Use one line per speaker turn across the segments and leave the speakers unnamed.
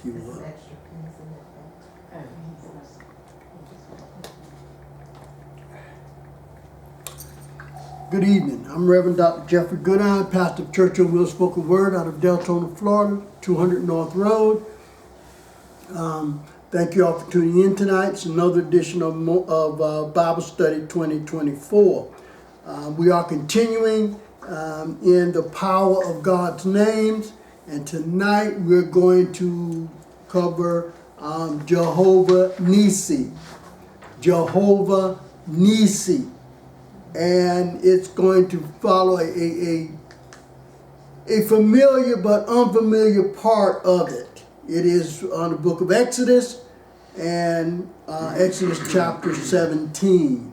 you, Lord. Good evening. I'm Reverend Dr. Jeffrey Goodine, pastor of Church on Wheels Spoken Word out of Deltona, Florida, 200 North Road. Thank you all for tuning in tonight. It's another edition of Bible Study 2024. We are continuing in the power of God's names, and tonight we're going to cover Jehovah Nissi. Jehovah Nissi. And it's going to follow a familiar but unfamiliar part of it. It is on the book of Exodus, and Exodus chapter 17.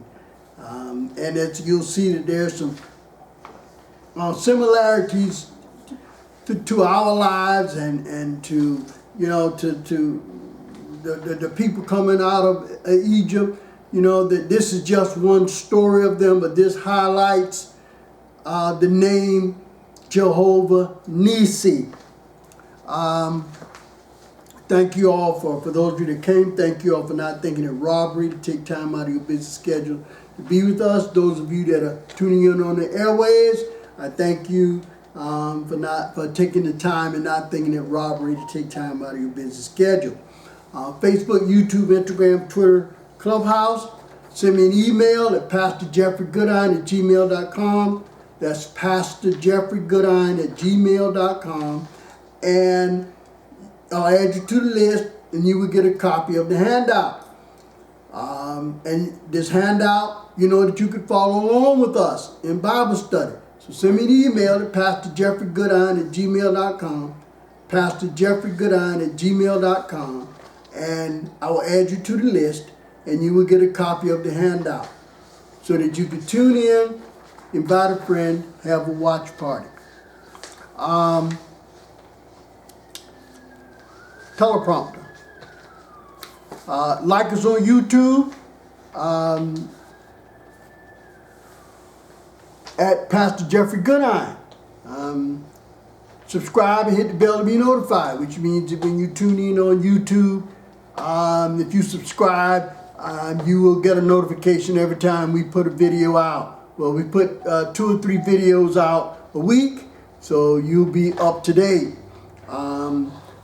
And you'll see that there's some similarities to our lives and to, you know, to the people coming out of Egypt. You know, that this is just one story of them, but this highlights the name Jehovah Nissi. Thank you all for those of you that came. Thank you all for not thinking it robbery to take time out of your busy schedule to be with us. Those of you that are tuning in on the airways, I thank you for taking the time and not thinking it robbery to take time out of your busy schedule. Facebook, YouTube, Instagram, Twitter, Clubhouse. Send me an email at pastorjeffreygoodine@gmail.com. That's pastorjeffreygoodine@gmail.com. And I'll add you to the list, and you will get a copy of the handout. And this handout, you know, that you can follow along with us in Bible study. So send me an email at pastorjeffreygoodine@gmail.com. pastorjeffreygoodine@gmail.com. And I will add you to the list, and you will get a copy of the handout so that you can tune in, invite a friend, have a watch party. Teleprompter. Like us on YouTube at Pastor Jeffrey Goodine. Subscribe and hit the bell to be notified, which means that when you tune in on YouTube, if you subscribe, you will get a notification every time we put a video out. Well, we put 2 or 3 videos out a week, so you'll be up to date.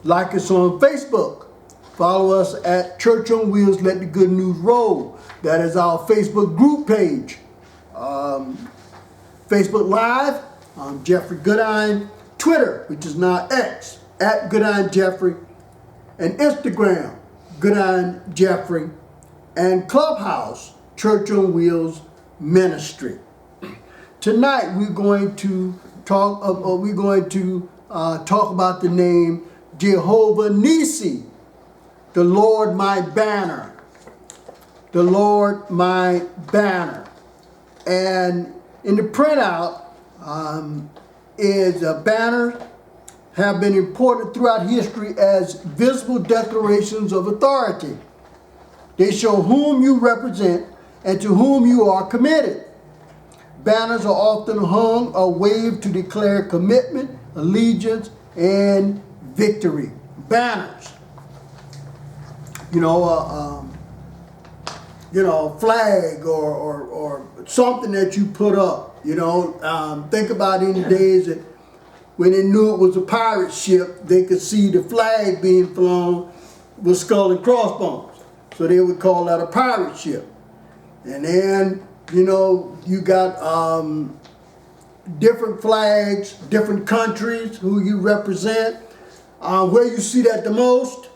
Like us on Facebook. Follow us at Church on Wheels, Let the Good News Roll. That is our Facebook group page. Facebook Live, Jeffrey Goodine. Twitter, which is now X, at Goodine Jeffrey. And Instagram, Goodine Jeffrey. And Clubhouse, Church on Wheels Ministry. Tonight we're going to talk about the name Jehovah Nissi, the Lord my banner, the Lord my banner. And in the printout is banners have been imported throughout history as visible declarations of authority. They show whom you represent and to whom you are committed. Banners are often hung or waved to declare commitment, allegiance, and victory. Banners. Flag or something that you put up. Think about in the days that when they knew it was a pirate ship, they could see the flag being flown with skull and crossbones. So they would call that a pirate ship. And then, you got different flags, different countries, who you represent. Where you see that the most,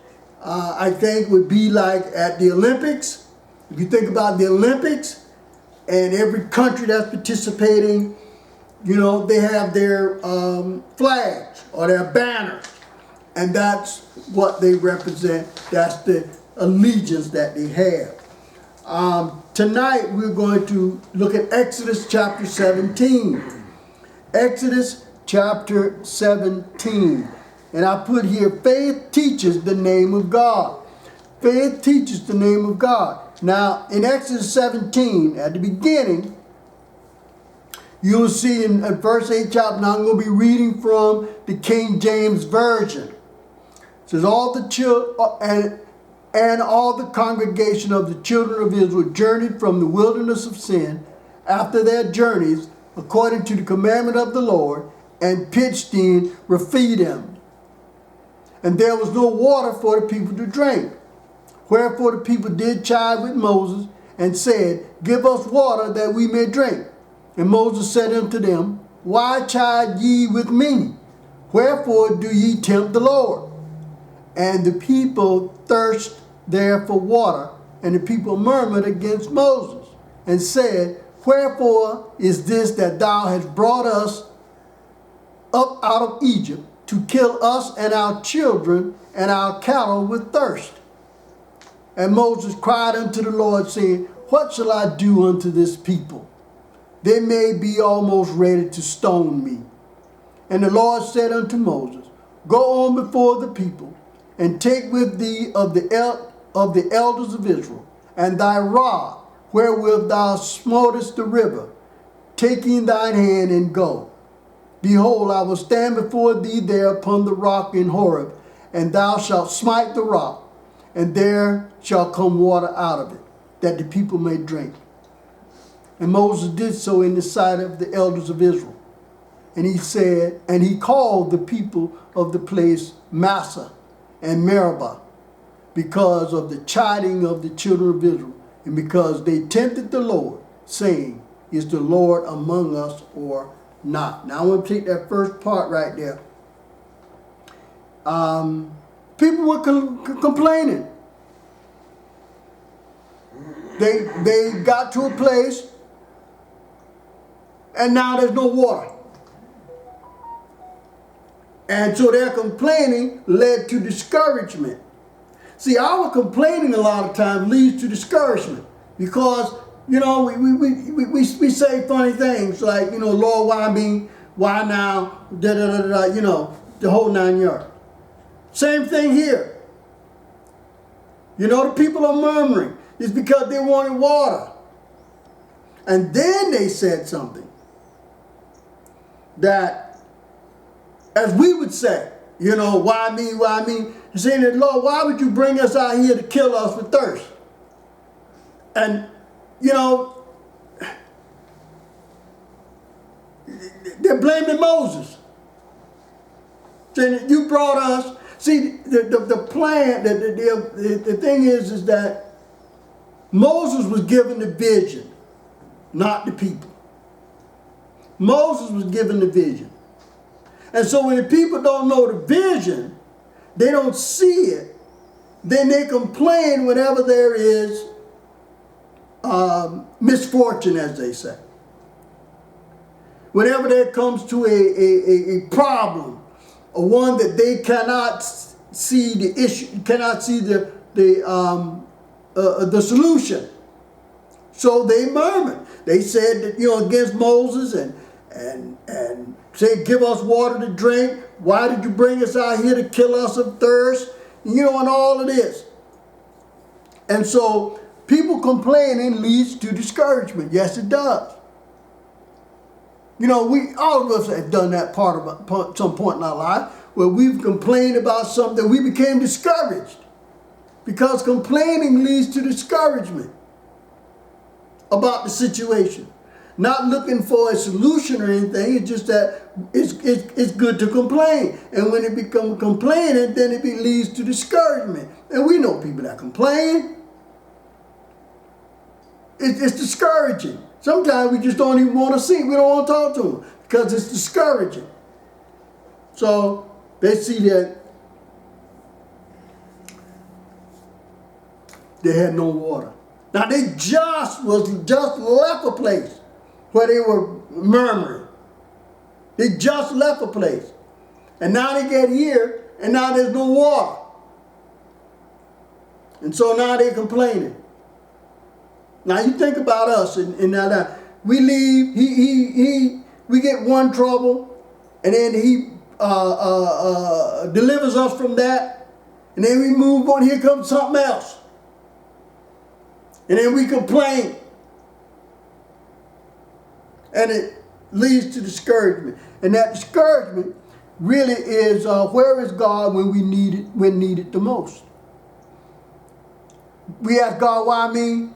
I think, would be like at the Olympics. If you think about the Olympics, and every country that's participating, they have their flags or their banners. And that's what they represent. That's the allegiance that they have. Tonight we're going to look at Exodus chapter 17. Exodus chapter 17. And I put here, faith teaches the name of God. Faith teaches the name of God. Now, in Exodus 17, at the beginning, you'll see in verse 8 chapter, now I'm going to be reading from the King James Version. It says all the children and all the congregation of the children of Israel journeyed from the wilderness of sin after their journeys, according to the commandment of the Lord, and pitched in Rephidim. And there was no water for the people to drink. Wherefore the people did chide with Moses, and said, Give us water that we may drink. And Moses said unto them, Why chide ye with me? Wherefore do ye tempt the Lord? And the people thirst there for water, and the people murmured against Moses, and said, Wherefore is this that thou hast brought us up out of Egypt, to kill us and our children and our cattle with thirst? And Moses cried unto the Lord, saying, What shall I do unto this people? They may be almost ready to stone me. And the Lord said unto Moses, Go on before the people, and take with thee of the elders of Israel, and thy rod, wherewith thou smotest the river, taking thine hand, and go. Behold, I will stand before thee there upon the rock in Horeb, and thou shalt smite the rock, and there shall come water out of it, that the people may drink. And Moses did so in the sight of the elders of Israel. And he said, and he called the people of the place Massa and Meribah, because of the chiding of the children of Israel, and because they tempted the Lord, saying, Is the Lord among us or not? Now I want to take that first part right there. People were complaining. They got to a place, and now there's no water. And so their complaining led to discouragement. See, our complaining a lot of times leads to discouragement, because, you know, we say funny things like, you know, Lord, why me? Why now? Da da da da. You know, the whole 9 yards. Same thing here. You know, the people are murmuring. It's because they wanted water. And then they said something that, as we would say, you know, why me, why me? And saying that, Lord, why would you bring us out here to kill us with thirst? And, you know, they're blaming Moses. Saying that you brought us. See, the plan, the thing is that Moses was given the vision, not the people. Moses was given the vision. And so when the people don't know the vision, they don't see it, then they complain whenever there is misfortune, as they say. Whenever there comes to a problem, or one that they cannot see the issue, cannot see the solution. So they murmured. They said that, you know, against Moses and said, Give us water to drink. Why did you bring us out here to kill us of thirst? You know, and all of this. And so people complaining leads to discouragement. Yes, it does. You know, all of us have done that part of some point in our life where we've complained about something, we became discouraged. Because complaining leads to discouragement about the situation. Not looking for a solution or anything, it's just that it's good to complain. And when it becomes complaining, then it leads to discouragement. And we know people that complain. It's discouraging. Sometimes we just don't even want to see. We don't want to talk to them because it's discouraging. So they see that they had no water. Now they just left a place where they were murmuring. They just left a place. And now they get here and now there's no water. And so now they're complaining. Now you think about us and now we leave, we get one trouble and then he delivers us from that, and then we move on, here comes something else. And then we complain. And it leads to discouragement. And that discouragement really is where is God when we need it, when needed the most? We ask God, why me?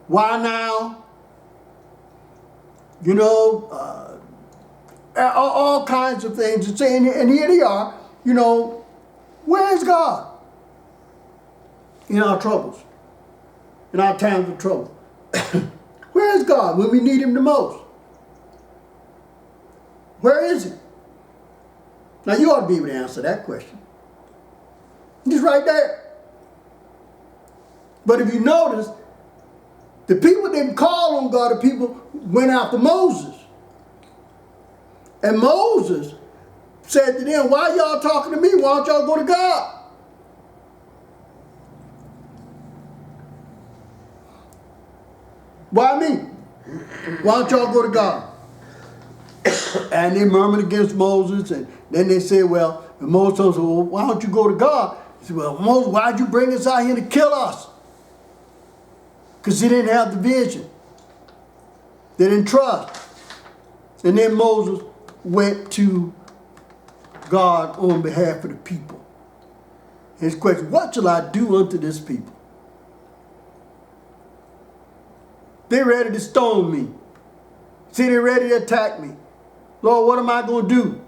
Why now? You know, all kinds of things. And here they are, you know, where is God in our troubles, in our times of trouble? Where is God when we need him the most? Where is he? Now you ought to be able to answer that question. He's right there. But if you notice, the people didn't call on God, the people went after Moses. And Moses said to them, why y'all talking to me? Why don't y'all go to God? Why me? Why don't y'all go to God? And they murmured against Moses, and then they said, well, and Moses said, well, why don't you go to God? He said, well, Moses, why'd you bring us out here to kill us? Because he didn't have the vision. They didn't trust. And then Moses went to God on behalf of the people. His question, what shall I do unto this people? They're ready to stone me. See, they're ready to attack me. Lord, what am I going to do?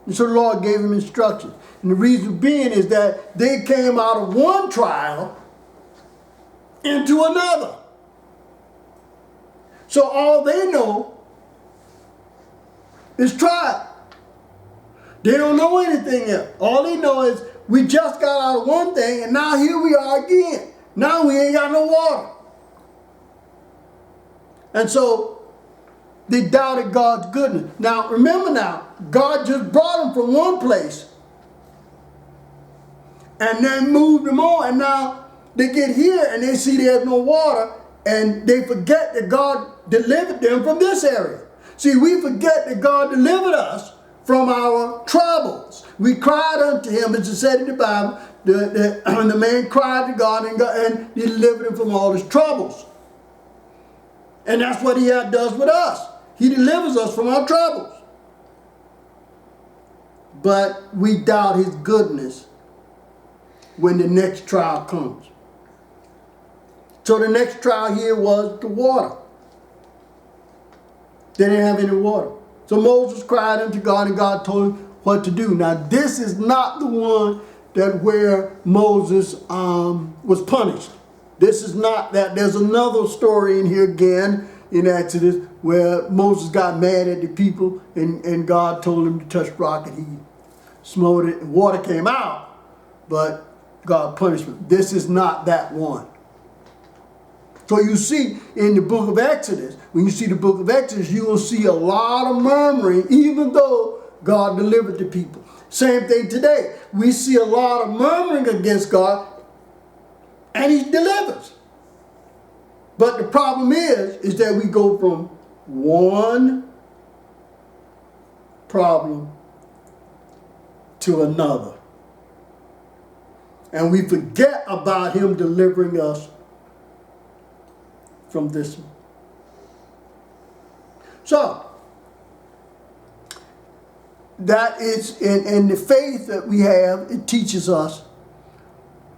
And so the Lord gave him instructions. And the reason being is that they came out of one trial into another. So all they know is trial. They don't know anything else. All they know is we just got out of one thing and now here we are again. Now we ain't got no water. And so they doubted God's goodness. Now, remember now, God just brought them from one place and then moved them on. And now they get here and they see there's no water and they forget that God delivered them from this area. See, we forget that God delivered us from our troubles. We cried unto him, as it said in the Bible, the man cried to God and he delivered him from all his troubles. And that's what he does with us. He delivers us from our troubles. But we doubt his goodness when the next trial comes. So the next trial here was the water. They didn't have any water. So Moses cried unto God and God told him what to do. Now this is not the one that where Moses was punished. This is not that. There's another story in here again in Exodus where Moses got mad at the people and God told him to touch the rock and he smote it and water came out, but God punished him. This is not that one. So you see in the book of Exodus, when you see the book of Exodus, you will see a lot of murmuring even though God delivered the people. Same thing today. We see a lot of murmuring against God and he delivers. But the problem is that we go from one problem to another. And we forget about him delivering us from this one. So, that is, in the faith that we have, it teaches us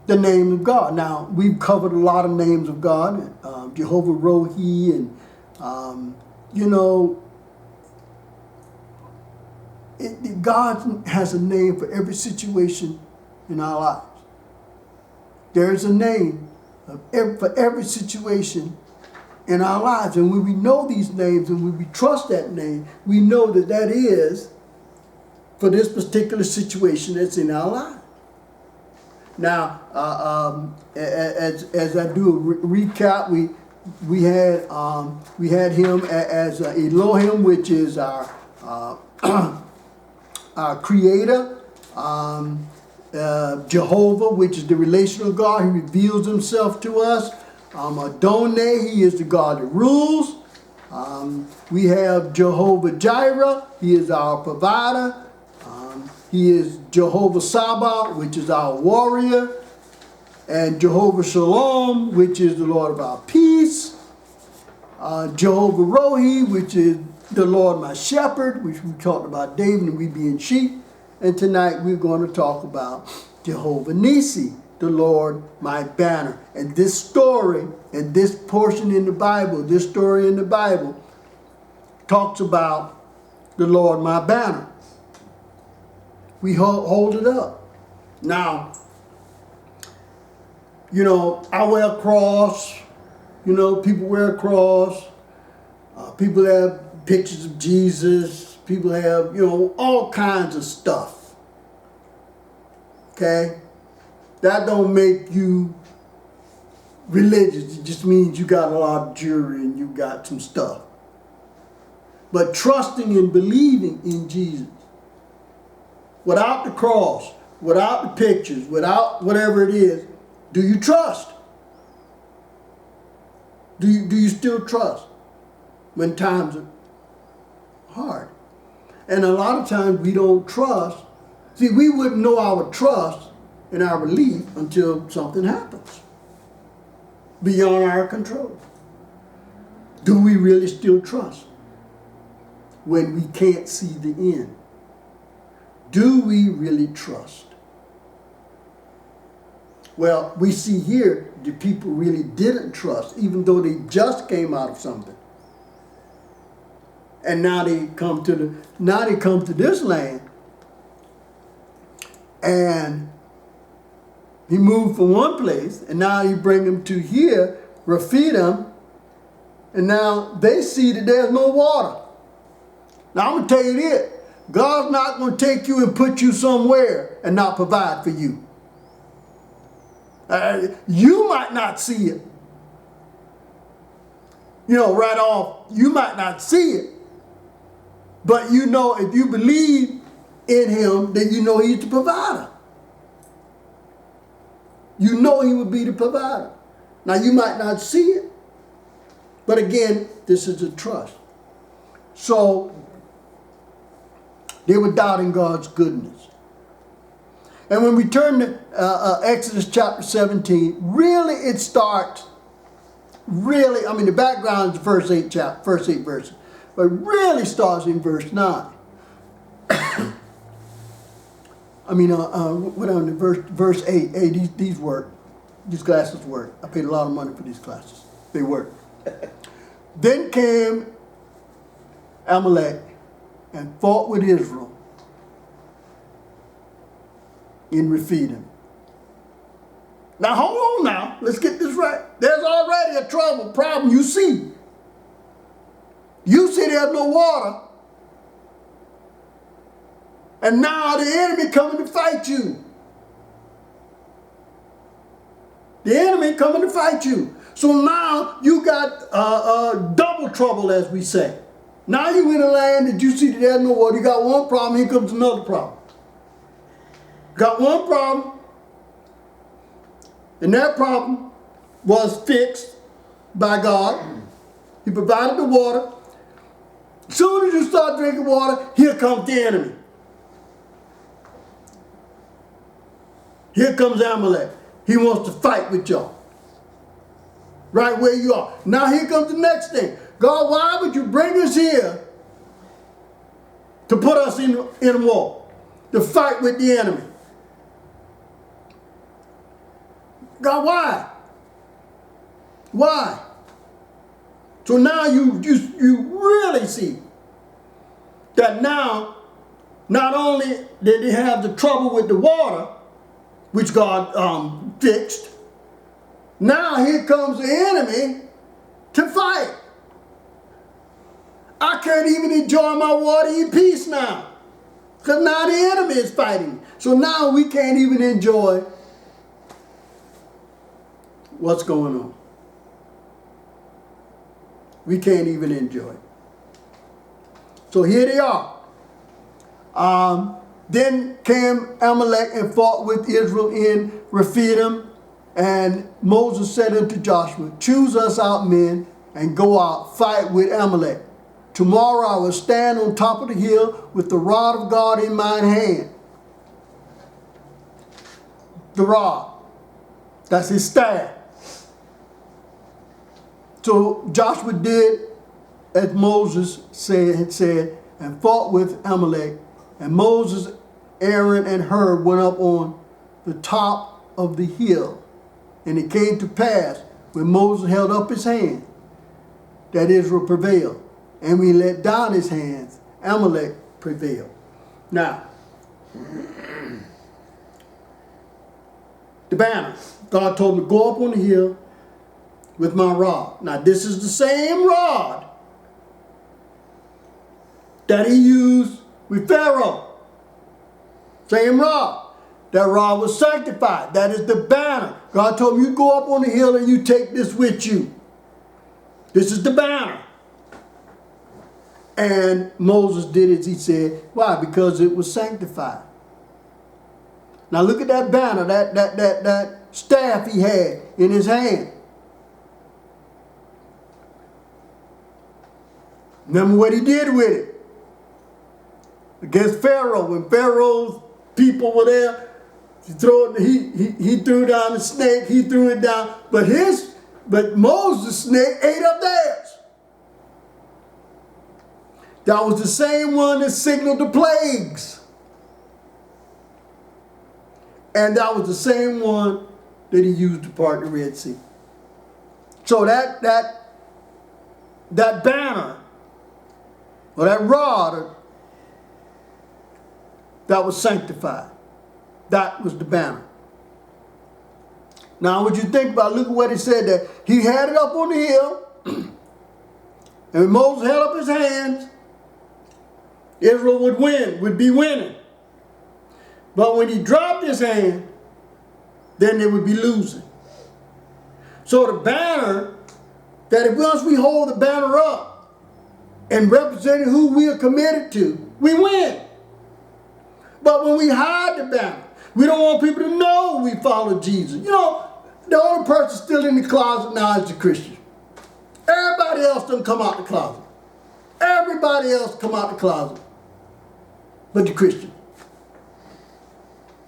the name of God. Now, we've covered a lot of names of God, Jehovah Rohi, and, you know, God has a name for every situation in our lives. There's a name for every situation in our lives. And when we know these names and when we trust that name, we know that that is for this particular situation that's in our lives. Now, as I do a recap, we had him as Elohim, which is our our creator. Jehovah, which is the relational God, he reveals himself to us. Adonai, he is the God that rules. We have Jehovah Jireh, he is our provider. He is Jehovah Sabaoth, which is our warrior. And Jehovah Shalom, which is the Lord of our peace. Jehovah Rohi, which is the Lord my shepherd, which we talked about David and we being sheep. And tonight we're going to talk about Jehovah Nissi, the Lord my banner. And this story, and this portion in the Bible, this story in the Bible, talks about the Lord my banner. We hold it up. Now, you know, I wear a cross. You know, people wear a cross. People have pictures of Jesus. People have, you know, all kinds of stuff. Okay? That don't make you religious. It just means you got a lot of jewelry and you got some stuff. But trusting and believing in Jesus, without the cross, without the pictures, without whatever it is, do you trust? Do you still trust when times are hard? And a lot of times we don't trust. See, we wouldn't know our trust and our belief until something happens beyond our control. Do we really still trust when we can't see the end? Do we really trust? Well, we see here the people really didn't trust, even though they just came out of something. And now they come to this land, and he moved from one place, and now he bring them to here, Rephidim, and now they see that there's no water. Now I'm going to tell you this, God's not going to take you and put you somewhere and not provide for you. You might not see it. You know, right off, you might not see it. But you know, if you believe in him, then you know he's the provider. You know he will be the provider. Now, you might not see it. But again, this is a trust. So, they were doubting God's goodness. And when we turn to Exodus chapter 17, really it starts, the background is the first eight verses, but really starts in verse 9. Verse 8. Hey, these work. These classes work. I paid a lot of money for these classes. They work. Then came Amalek and fought with Israel in Rephidim. Now hold on now. Let's get this right. There's already a problem you see. You see there's no water. And now the enemy coming to fight you. The enemy coming to fight you. So now you got double trouble, as we say. Now you in a land that you see that there's no water. You got one problem, here comes another problem. Got one problem, and that problem was fixed by God. He provided the water. As soon as you start drinking water, here comes the enemy. Here comes Amalek. He wants to fight with y'all. Right where you are. Now here comes the next thing. God, why would you bring us here to put us in war? To fight with the enemy? God, why? Why? So now you really see that now, not only did they have the trouble with the water, which God fixed, now here comes the enemy to fight. I can't even enjoy my water in peace now, because now the enemy is fighting. So now we can't even enjoy what's going on. We can't even enjoy. So here they are. Then came Amalek and fought with Israel in Rephidim. And Moses said unto Joshua, choose us out men and go out, fight with Amalek. Tomorrow I will stand on top of the hill with the rod of God in mine hand. The rod. That's his staff. So Joshua did as Moses said, and fought with Amalek. And Moses Aaron and Hur went up on the top of the hill. And it came to pass, when Moses held up his hand, that Israel prevailed. And when he let down his hands, Amalek prevailed. Now, the banner. God told him to go up on the hill with my rod. Now, this is the same rod that he used with Pharaoh. Same rod. That rod was sanctified. That is the banner. God told him, you go up on the hill and you take this with you. This is the banner. And Moses did as he said. Why? Because it was sanctified. Now look at that banner, that staff he had in his hand. Remember what he did with it against Pharaoh. When Pharaoh's people were there, he threw down the snake. He threw it down, but Moses' snake ate up theirs. That was the same one that signaled the plagues. And that was the same one that he used to part the Red Sea. So that banner, or that rod, that was sanctified. That was the banner. Now, what you think about, look at what he said there. He had it up on the hill, and when Moses held up his hands, Israel would be winning. But when he dropped his hand, then they would be losing. So the banner, that if once we hold the banner up and representing who we are committed to, we win. But when we hide the banner, we don't want people to know we follow Jesus. You know, the only person still in the closet now is the Christian. Everybody else doesn't come out the closet. Everybody else come out the closet. But the Christian.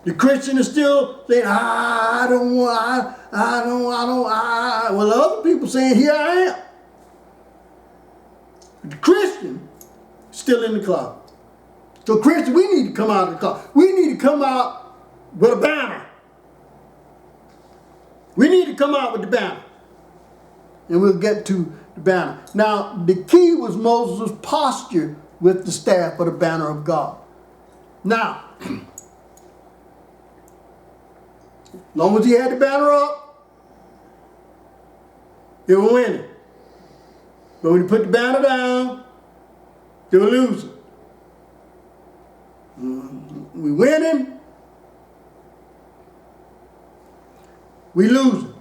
The Christian is still saying, I don't want. Well, the other people saying, here I am. But the Christian is still in the closet. So Christian, we need to come out of the closet. We need to come out with a banner. We need to come out with the banner. And we'll get to the banner. Now, the key was Moses' posture with the staff or the banner of God. Now, as long as he had the banner up, they were winning. But when he put the banner down, they were losing. We winning, we losing.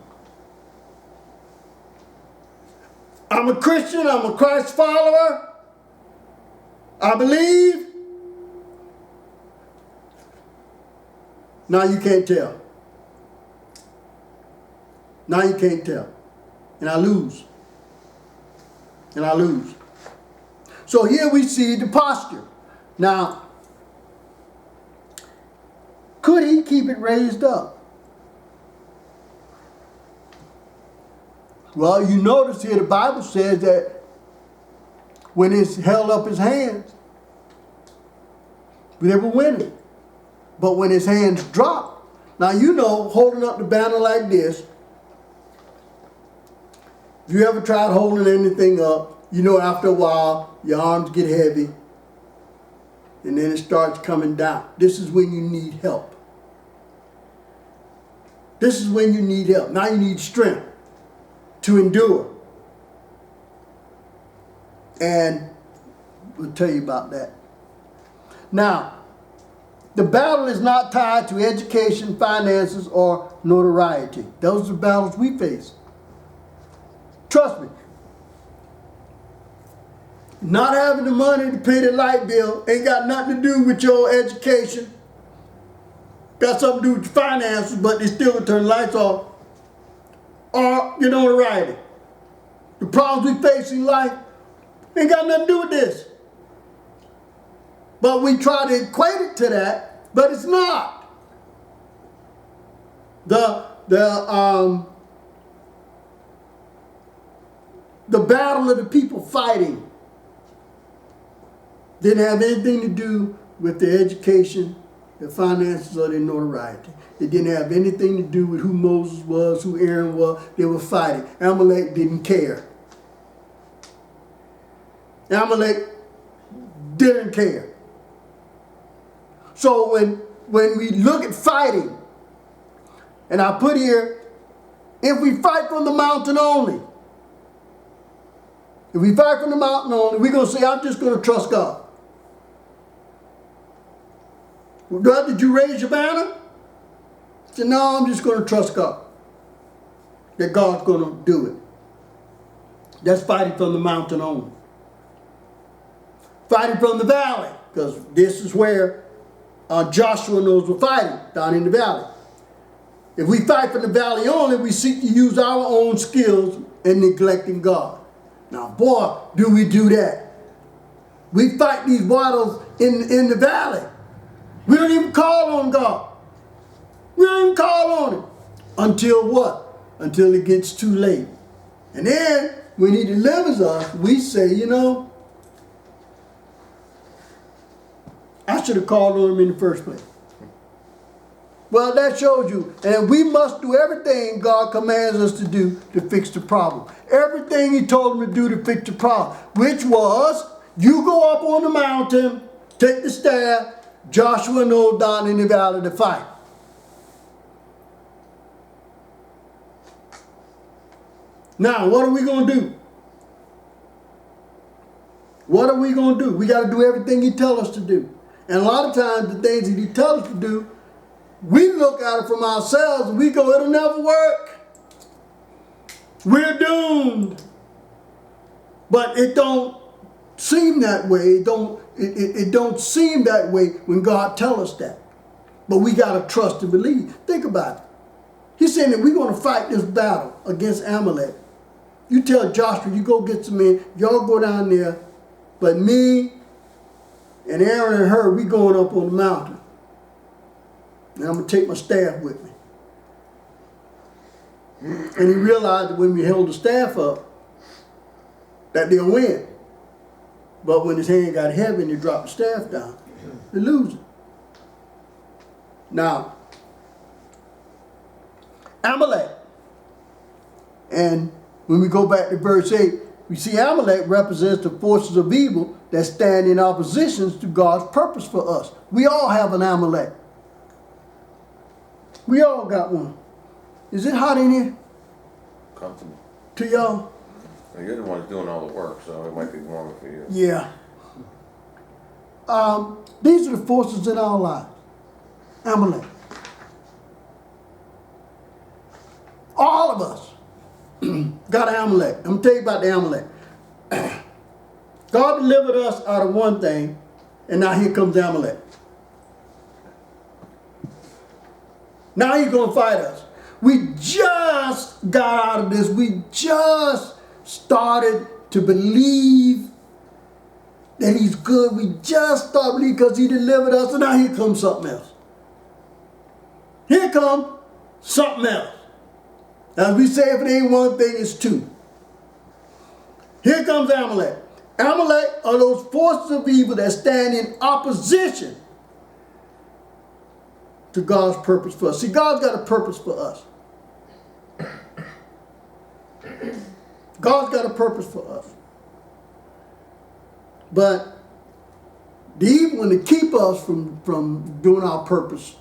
I'm a Christian, I'm a Christ follower, I believe. Now you can't tell. Now you can't tell. And I lose. And I lose. So here we see the posture. Now, could he keep it raised up? Well, you notice here the Bible says that when he held up his hands, they were winning. But when his hands dropped, now you know, holding up the banner like this, if you ever tried holding anything up, you know after a while, your arms get heavy, and then it starts coming down. This is when you need help. This is when you need help. Now you need strength to endure. And we'll tell you about that. Now, the battle is not tied to education, finances, or notoriety. Those are the battles we face. Trust me. Not having the money to pay the light bill ain't got nothing to do with your education. Got something to do with your finances, but they still will turn the lights off. Or your notoriety. The problems we face in life ain't got nothing to do with this. But we try to equate it to that, but it's not. The battle of the people fighting didn't have anything to do with their education, their finances, or their notoriety. It didn't have anything to do with who Moses was, who Aaron was. They were fighting. Amalek didn't care. Amalek didn't care. So when we look at fighting, and I put here, if we fight from the mountain only, if we fight from the mountain only, we're going to say, I'm just going to trust God. Well, did you raise your banner? I said, no, I'm just going to trust God. That God's going to do it. That's fighting from the mountain only. Fighting from the valley, because this is where Joshua knows we're fighting, down in the valley. If we fight from the valley only, we seek to use our own skills and neglecting God. Now, boy, do we do that. We fight these battles in the valley. We don't even call on God. We don't even call on Him. Until what? Until it gets too late. And then, when He delivers us, we say, you know, I should have called on Him in the first place. Well, that shows you. And we must do everything God commands us to do to fix the problem. Everything He told them to do to fix the problem. Which was, you go up on the mountain, take the staff, Joshua knows down in the valley to fight. Now, what are we going to do? What are we going to do? We got to do everything He tells us to do. And a lot of times, the things that He tells us to do, we look at it from ourselves and we go, it'll never work. We're doomed. But it don't seem that way. It don't seem that way when God tells us that. But we got to trust and believe. Think about it. He's saying that we're going to fight this battle against Amalek. You tell Joshua, you go get some men, y'all go down there, but me and Aaron and her, we going up on the mountain. And I'm going to take my staff with me. And he realized that when we held the staff up, that they'll win. But when his hand got heavy and he dropped the staff down, they lose it. Now, Amalek. And when we go back to verse 8, we see Amalek represents the forces of evil that stand in opposition to God's purpose for us. We all have an Amalek. We all got one. Is it hot in here?
Comfortable.
To y'all?
Well, you're the one doing all the work, so it might be warmer for you.
Yeah. These are the forces in our lives. Amalek. All of us got an Amalek. I'm going to tell you about the Amalek. God delivered us out of one thing, and now here comes Amalek. Now He's going to fight us. We just got out of this. We just started to believe that He's good. We just started believing because He delivered us, and now here comes something else. Here comes something else. As we say, if it ain't one thing, it's two. Here comes Amalek. Amalek are those forces of evil that stand in opposition to God's purpose for us. See, God's got a purpose for us. God's got a purpose for us. But the evil one to keep us from doing our purpose,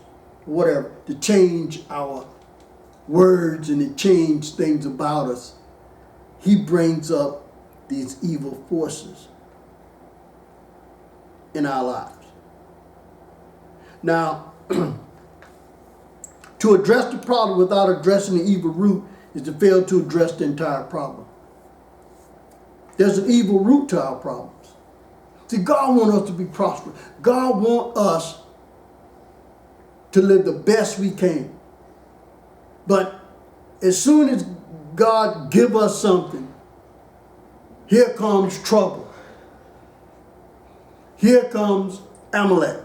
whatever, to change our words and to change things about us, he brings up these evil forces in our lives. Now, to address the problem without addressing the evil root is to fail to address the entire problem. There's an evil root to our problems. See, God wants us to be prosperous. God wants us to live the best we can. But as soon as God give us something, here comes trouble. Here comes Amalek.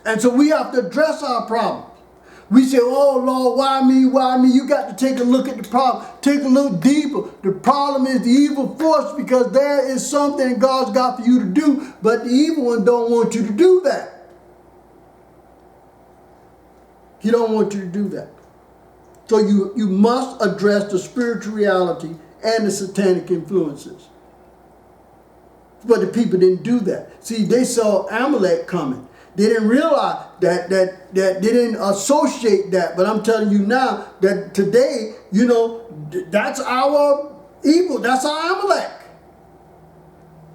And so we have to address our problems. We say, oh Lord, why me, why me? You got to take a look at the problem. Take a look deeper. The problem is the evil force, because there is something God's got for you to do, but the evil one don't want you to do that. He don't want you to do that. So you must address the spiritual reality and the satanic influences. But the people didn't do that. See, they saw Amalek coming. They didn't realize that they didn't associate that. But I'm telling you now that today, you know, that's our evil. That's our Amalek.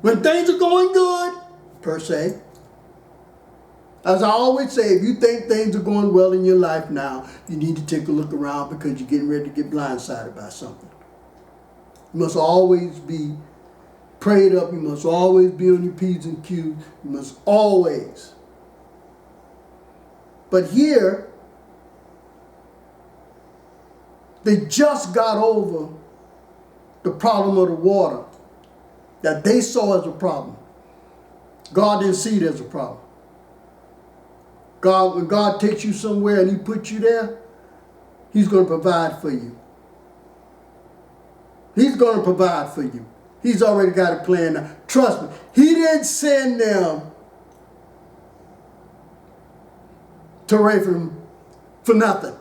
When things are going good, per se, as I always say, if you think things are going well in your life now, you need to take a look around because you're getting ready to get blindsided by something. You must always be prayed up. You must always be on your P's and Q's. You must always. But here, they just got over the problem of the water that they saw as a problem. God didn't see it as a problem. When God takes you somewhere and he puts you there, he's going to provide for you. He's going to provide for you. He's already got a plan now. Trust me, he didn't send them to Rephaim for nothing.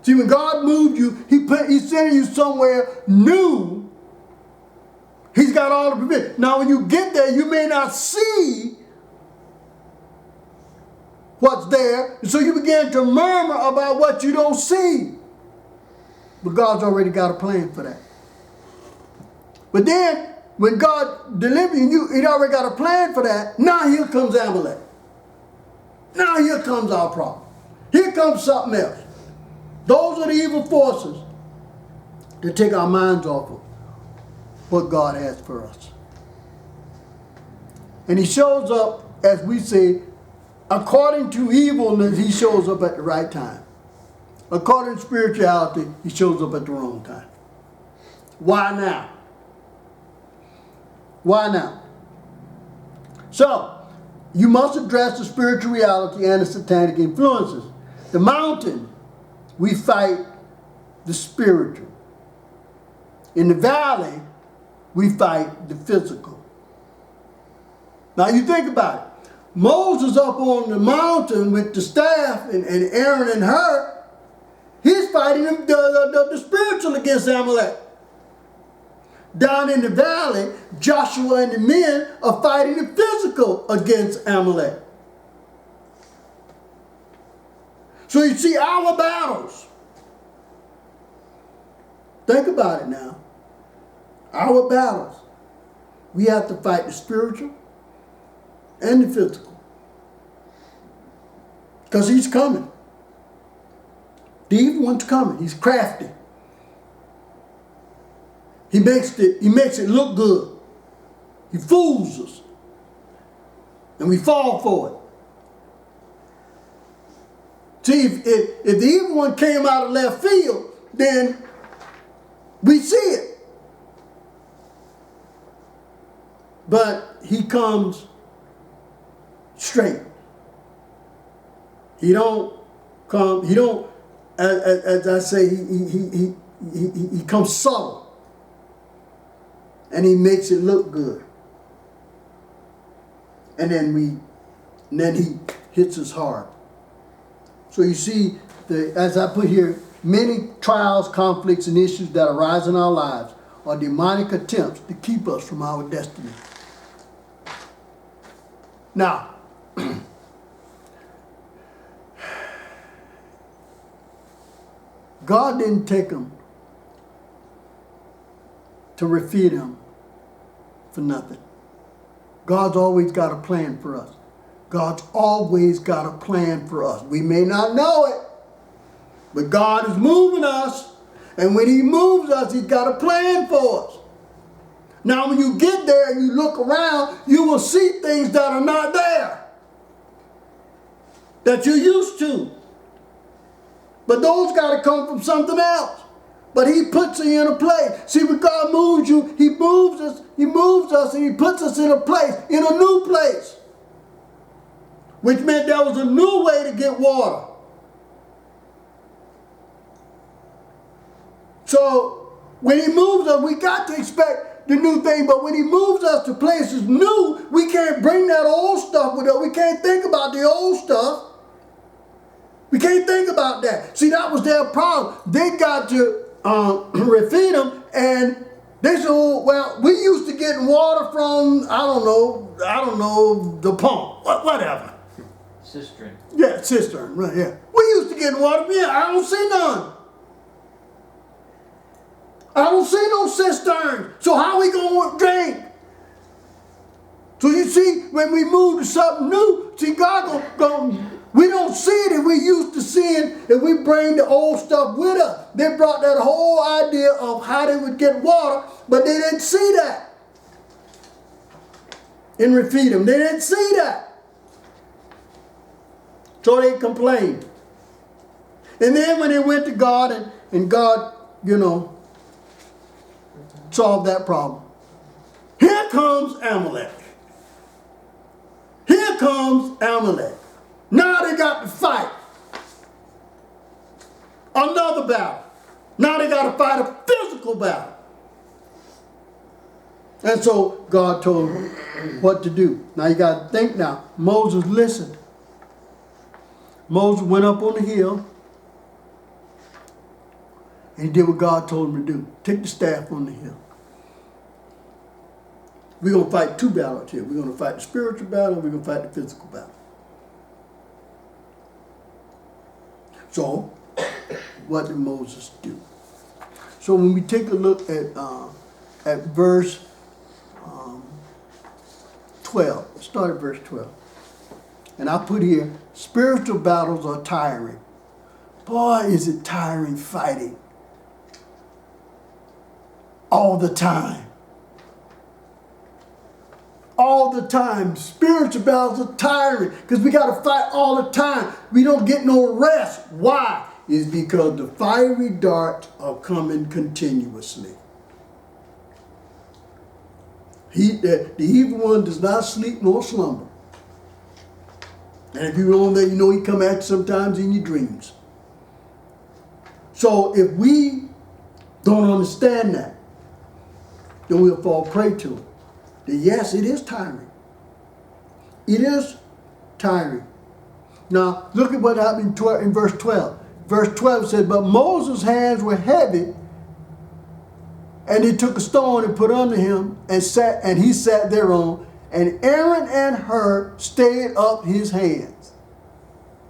See, when God moved you, he's sending you somewhere new. He's got all the provision. Now, when you get there, you may not see what's there. So you begin to murmur about what you don't see. But God's already got a plan for that. But then, when God delivers you, He already got a plan for that. Now here comes Amalek. Now here comes our problem. Here comes something else. Those are the evil forces that take our minds off of what God has for us. And He shows up, as we say, according to evilness, He shows up at the right time. According to spirituality, He shows up at the wrong time. Why now? Why now? So, you must address the spiritual reality and the satanic influences. The mountain, we fight the spiritual. In the valley, we fight the physical. Now you think about it. Moses up on the mountain with the staff and Aaron and her, he's fighting the spiritual against Amalek. Down in the valley, Joshua and the men are fighting the physical against Amalek. So you see our battles. Think about it now. Our battles. We have to fight the spiritual and the physical. Because he's coming. The evil one's coming. He's crafty. He makes it look good. He fools us. And we fall for it. See, if the evil one came out of left field, then we see it. But he comes straight. He don't come, as I say, he comes subtle. And he makes it look good. And then he hits us hard. So you see, as I put here, many trials, conflicts, and issues that arise in our lives are demonic attempts to keep us from our destiny. Now, God didn't take them to refeed him for nothing. God's always got a plan for us. God's always got a plan for us. We may not know it, but God is moving us. And when he moves us, he's got a plan for us. Now, when you get there and you look around, you will see things that are not there, that you're used to. But those got to come from something else. But he puts you in a place. See, when God moves you, he moves us and he puts us in a place, in a new place. Which meant there was a new way to get water. So, when he moves us, we got to expect the new thing. But when he moves us to places new, we can't bring that old stuff with us. We can't think about the old stuff. We can't think about that. See, that was their problem. They got to Rephidim, and they said, oh, well, we used to get water from, I don't know, the pump, whatever.
Cistern.
Yeah, cistern, right, yeah. We used to get water, yeah, I don't see none. I don't see no cistern. So how we going to drink? So you see, when we move to something new, see, God we don't see it if we used to seeing if we bring the old stuff with us. They brought that whole idea of how they would get water, but they didn't see that in Rephidim. They didn't see that. So they complained. And then when they went to God and God, solved that problem. Here comes Amalek. Here comes Amalek. Now they got to fight another battle. Now they got to fight a physical battle. And so God told him what to do. Now you got to think now. Moses listened. Moses went up on the hill and he did what God told him to do. Take the staff on the hill. We're going to fight two battles here. We're going to fight the spiritual battle and we're going to fight the physical battle. So, what did Moses do? So when we take a look at verse 12, start at verse 12. And I put here, spiritual battles are tiring. Boy, is it tiring fighting. All the time. All the time. Spiritual battles are tiring because we got to fight all the time. We don't get no rest. Why? It's because the fiery darts are coming continuously. The evil one does not sleep nor slumber. And if you're on there, he come at you sometimes in your dreams. So if we don't understand that, then we'll fall prey to it. Yes, it is tiring. It is tiring. Now, look at what happened in verse 12. Verse 12 says, but Moses' hands were heavy, and he took a stone and put under him, and he sat thereon, and Aaron and Hur stayed up his hands.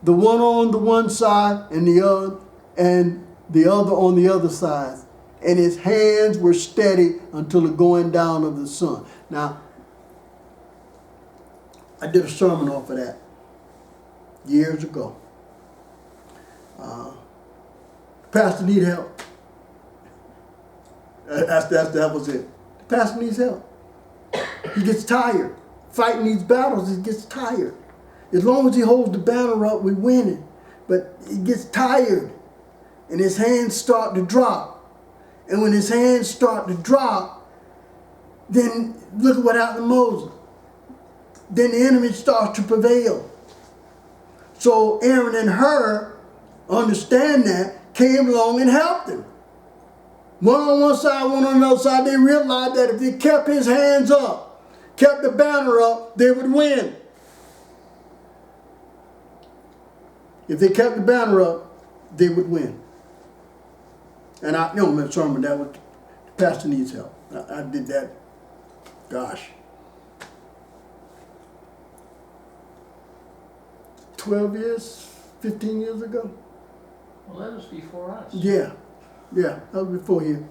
The one on the one side and the other on the other side. And his hands were steady until the going down of the sun. Now, I did a sermon off of that years ago. Pastor need help. That was it. The pastor needs help. He gets tired. Fighting these battles, he gets tired. As long as he holds the banner up, we win it. But he gets tired. And his hands start to drop. And when his hands start to drop, then look at what happened to Moses. Then the enemy starts to prevail. So Aaron and Hur, understand that, came along and helped him. One on one side, one on the other side. They realized that if they kept his hands up, kept the banner up, they would win. If they kept the banner up, they would win. And I know my sermon, that was, the pastor needs help. I did that, gosh, 12 years, 15 years ago.
Well, that was before us.
Yeah, that was before you.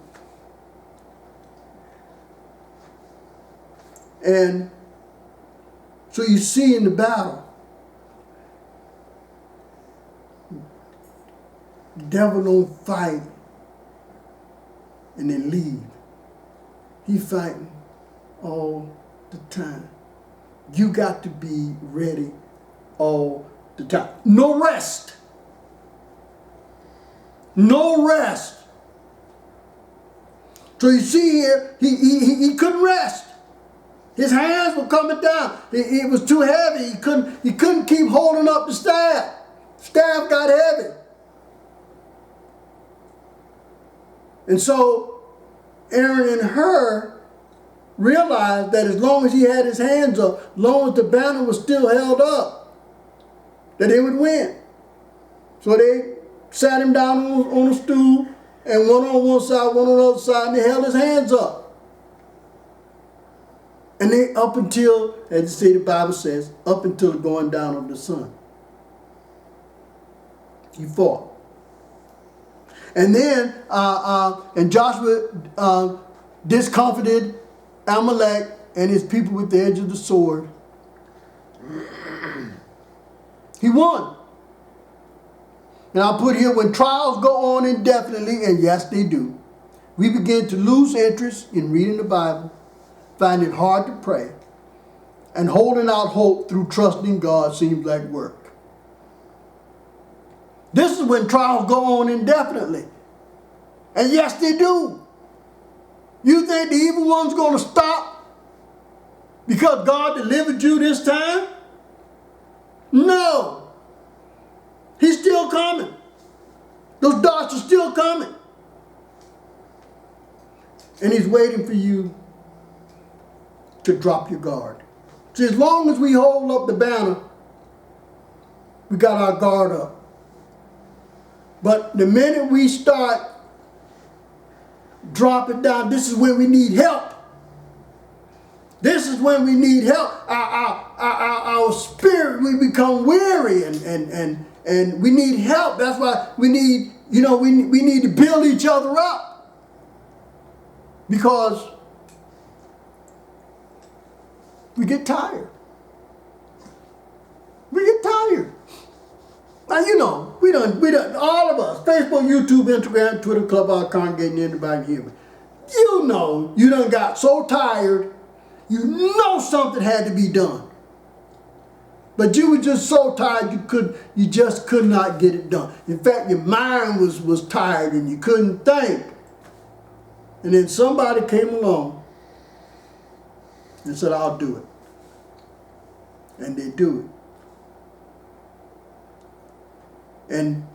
And so you see in the battle, the devil don't fight and then leave. He fighting all the time. You got to be ready all the time. No rest. No rest. So you see here, he couldn't rest. His hands were coming down. It was too heavy. He couldn't keep holding up the staff. Staff got heavy. And so Aaron and Hur realized that as long as he had his hands up, as long as the banner was still held up, that they would win. So they sat him down on a stool, and one on one side, one on the other side, and they held his hands up. And they up until, as the Bible says, up until the going down of the sun. He fought. And then, and Joshua discomfited Amalek and his people with the edge of the sword. He won. And I'll put here, when trials go on indefinitely, and yes they do, we begin to lose interest in reading the Bible, find it hard to pray, and holding out hope through trusting God seems like work. This is when trials go on indefinitely. And yes, they do. You think the evil one's going to stop because God delivered you this time? No. He's still coming. Those darts are still coming. And he's waiting for you to drop your guard. See, as long as we hold up the banner, we got our guard up. But the minute we start dropping down, this is when we need help. This is when we need help. Our spirit, we become weary and we need help. That's why we need, we need to build each other up. Because we get tired. We get tired. Now, we done, all of us, Facebook, YouTube, Instagram, Twitter, Clubhouse, congregating, anybody human. You done got so tired, you know something had to be done. But you were just so tired you just could not get it done. In fact, your mind was tired and you couldn't think. And then somebody came along and said, I'll do it. And they do it. And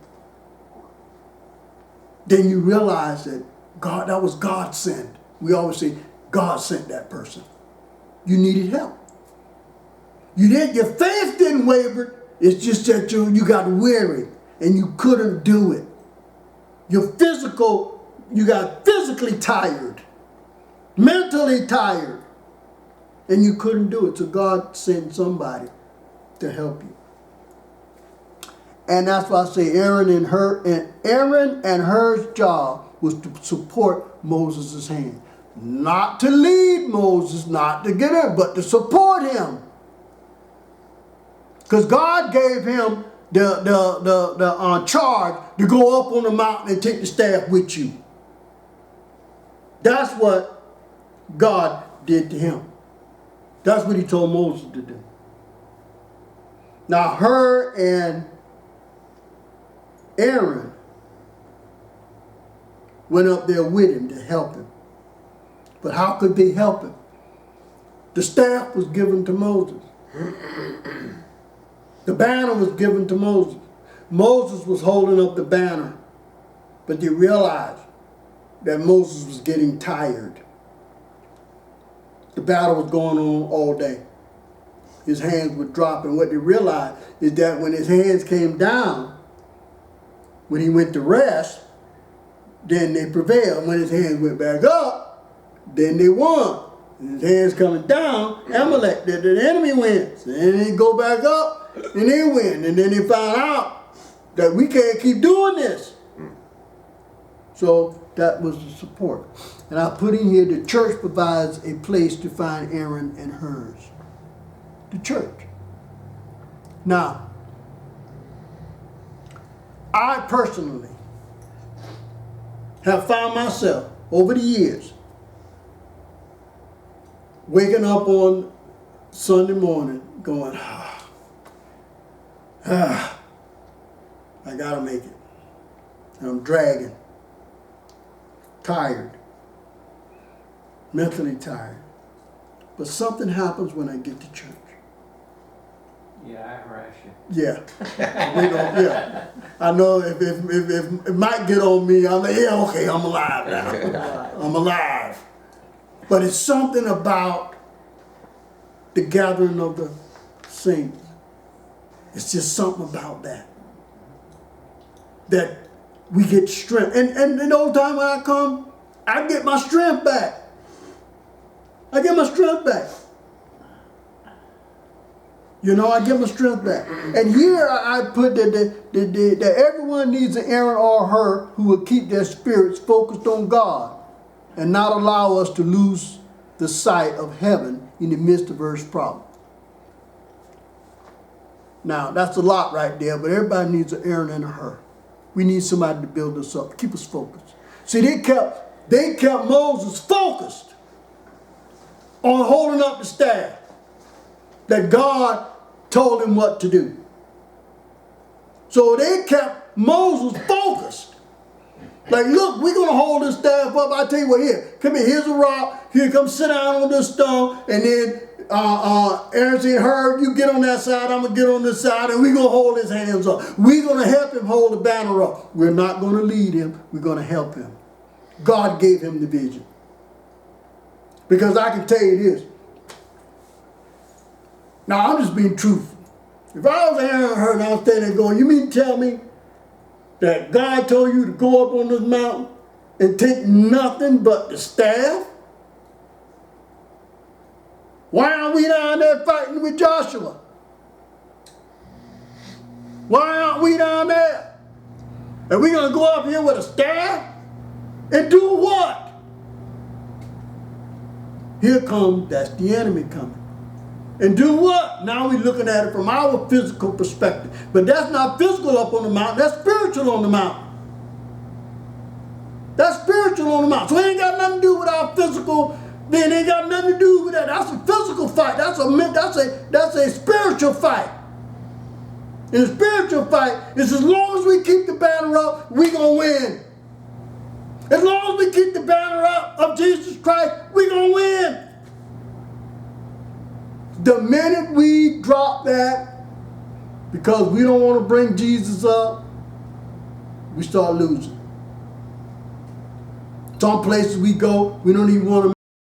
then you realize that that was God sent. We always say, God sent that person. You needed help. Your faith didn't waver. It's just that you got weary and you couldn't do it. You got physically tired, mentally tired, and you couldn't do it. So God sent somebody to help you. And that's why I say Aaron and Hur's job was to support Moses' hand. Not to lead Moses, not to get him, but to support him. Because God gave him the charge to go up on the mountain and take the staff with you. That's what God did to him. That's what he told Moses to do. Now, Hur and Aaron went up there with him to help him. But how could they help him? The staff was given to Moses. The banner was given to Moses. Moses was holding up the banner, but they realized that Moses was getting tired. The battle was going on all day. His hands were dropping. What they realized is that when his hands came down, when he went to rest, then they prevailed. When his hands went back up, then they won. And his hands coming down, Amalek, the enemy wins. And then they go back up, and they win. And then they found out that we can't keep doing this. So that was the support. And I put in here, the church provides a place to find Aaron and Hur's. The church. Now, I personally have found myself over the years waking up on Sunday morning going, I gotta make it. And I'm dragging, tired, mentally tired. But something happens when I get to church.
Yeah, I harass you.
Yeah. Yeah. I know if it might get on me, I'm like, yeah, okay, I'm alive now. I'm alive. But it's something about the gathering of the saints. It's just something about that. that we get strength. And the whole time when I come, I get my strength back. I get my strength back. You know, I get my strength back. And here I put that everyone needs an Aaron or her who will keep their spirits focused on God and not allow us to lose the sight of heaven in the midst of earth's problem. Now, that's a lot right there, but everybody needs an Aaron and a her. We need somebody to build us up, keep us focused. See, they kept Moses focused on holding up the staff that God told him what to do. So they kept Moses focused. Like, look, we're going to hold this staff up. I tell you what, here, come here, here's a rock. Here, come sit down on this stone. And then Aaron said, Herb, you get on that side, I'm going to get on this side, and we're going to hold his hands up. We're going to help him hold the banner up. We're not going to lead him. We're going to help him. God gave him the vision. Because I can tell you this. Now, I'm just being truthful. If I was Aaron or her and I was standing there going, you mean to tell me that God told you to go up on this mountain and take nothing but the staff? Why aren't we down there fighting with Joshua? Why aren't we down there? Are we going to go up here with a staff? And do what? Here comes, that's the enemy coming. And do what? Now we're looking at it from our physical perspective. But that's not physical up on the mountain. That's spiritual on the mountain. That's spiritual on the mountain. So it ain't got nothing to do with our physical. Then it ain't got nothing to do with that. That's a physical fight. That's a spiritual fight. And the spiritual fight is as long as we keep the banner up, we're going to win. As long as we keep the banner up of Jesus Christ, we're going to win. The minute we drop that, because we don't want to bring Jesus up, we start losing. Some places we go, we don't even want to